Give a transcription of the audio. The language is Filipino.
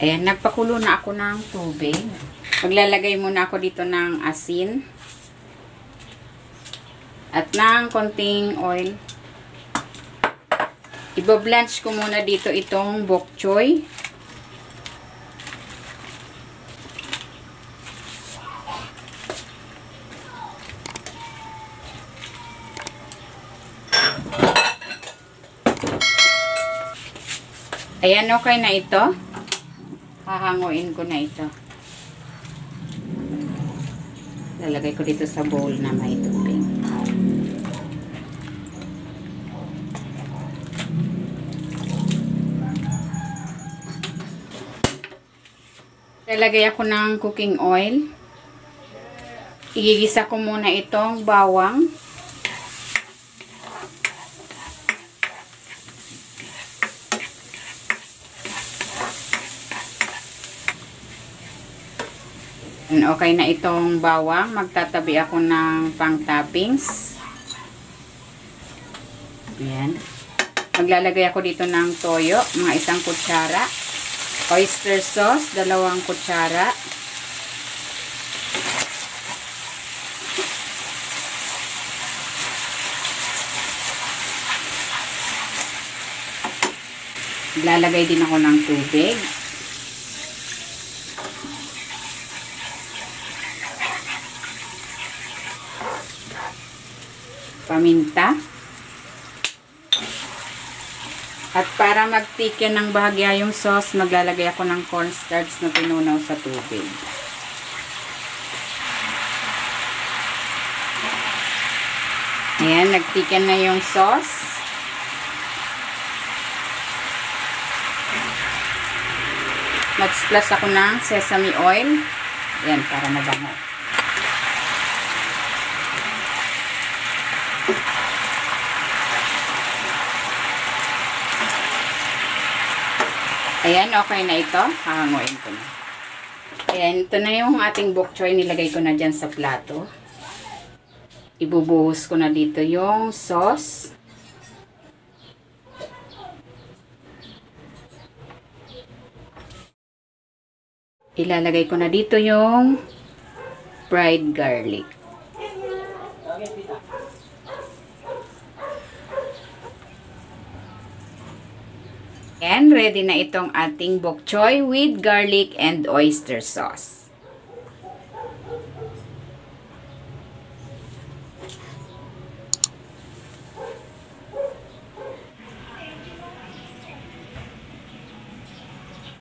Ayan, nagpakulo na ako ng tubig. Maglalagay muna ako dito ng asin. At ng konting oil. Iba-blanch ko muna dito itong bok choy. Ayan, okay na ito. Hahanguin ko na ito. Lalagay ko dito sa bowl na may tubig. Lalagay ako ng cooking oil. Igigisa ko muna itong bawang. Okay na itong bawang. Magtatabi ako ng pang-toppings. Ayan. Maglalagay ako dito ng toyo, mga 1 kutsara. Oyster sauce, 2 kutsara. Maglalagay din ako ng tubig. Paminta. At para mag-thicken ng bahagya yung sauce, maglalagay ako ng cornstarch na tinunaw sa tubig. Ayan, nag-thicken na yung sauce. Mag-splash ako ng sesame oil. Ayan, para mabango. Ayan, okay na ito. Hahanguin ko na. Ayan, ito na yung ating bok choy. Nilagay ko na dyan sa plato. Ibubuhos ko na dito yung sauce. Ilalagay ko na dito yung fried garlic. And ready na itong ating bok choy with garlic and oyster sauce.